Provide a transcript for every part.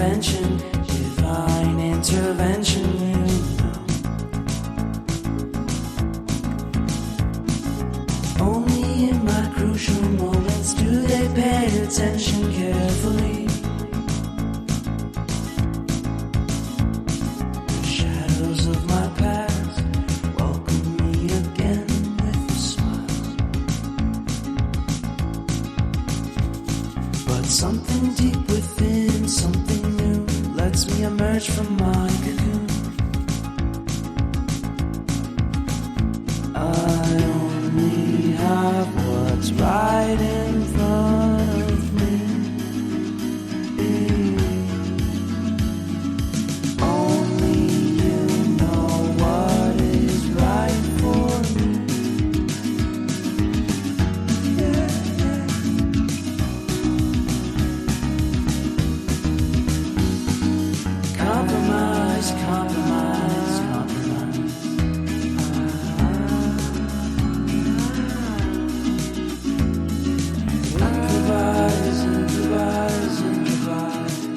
intervention, divine intervention, you know. Only in my crucial moments do they pay attention carefully. The shadows of my past welcome me again with a smile. But something deep within, something new, lets me emerge from my cocoon. I only have what's right in front of me. Only you know what is right for me. Compromise, compromise, compromise. Improvise, improvise, improvise.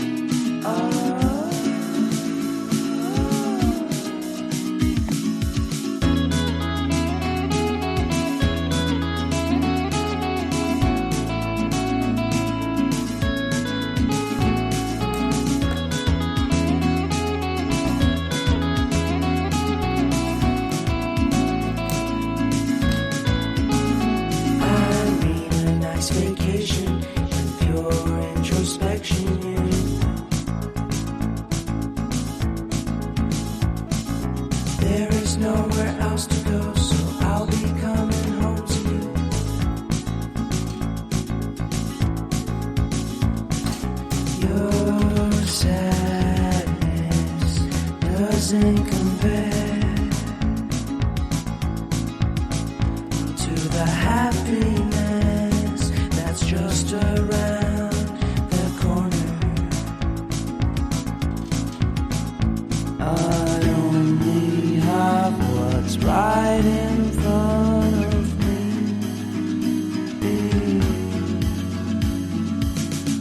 I need a nice vacation and pure introspection, you know. There is nowhere else to go, so I'll be coming home to you. Your sadness doesn't compare to the happiness that's just around the corner. I only have what's right in front of me.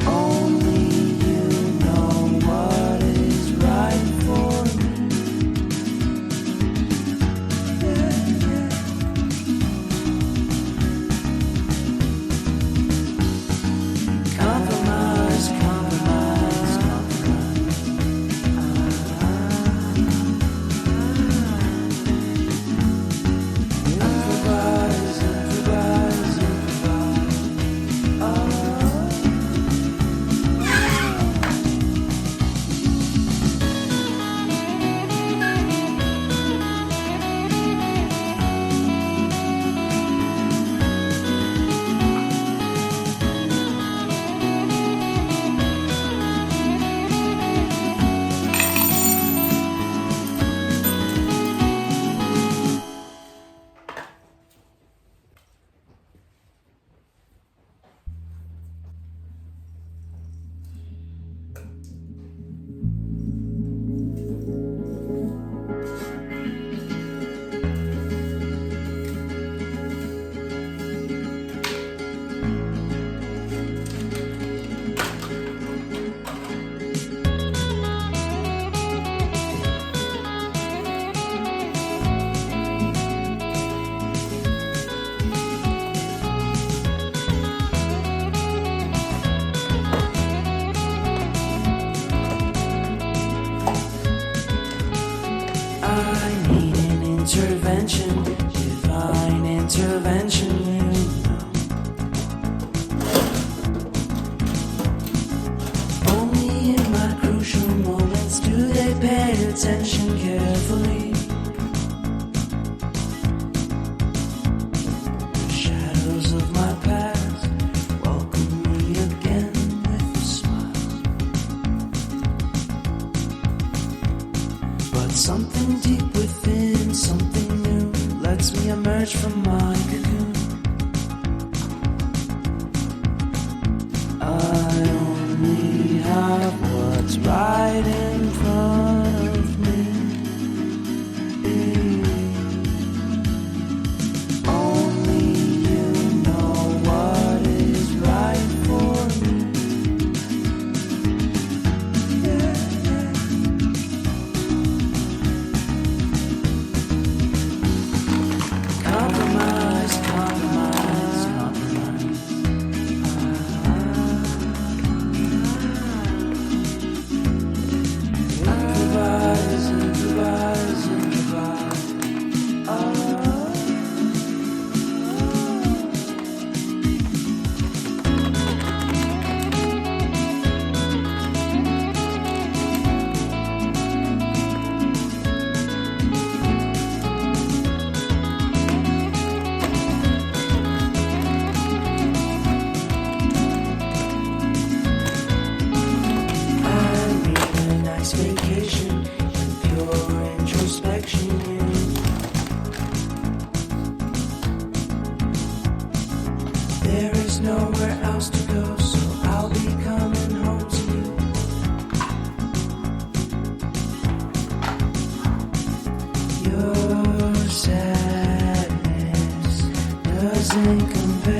Only you know what is right for me. Compromise, compromise, compromise. Improvise, improvise, improvise. I need an intervention, divine intervention, you know. Only in my crucial moments do they pay attention carefully. The shadows of my past welcome me again with a smile. But something deep within, something new, lets me emerge from my cocoon. I only have what's right in front of me. Only you know what is right for me. ain't compared.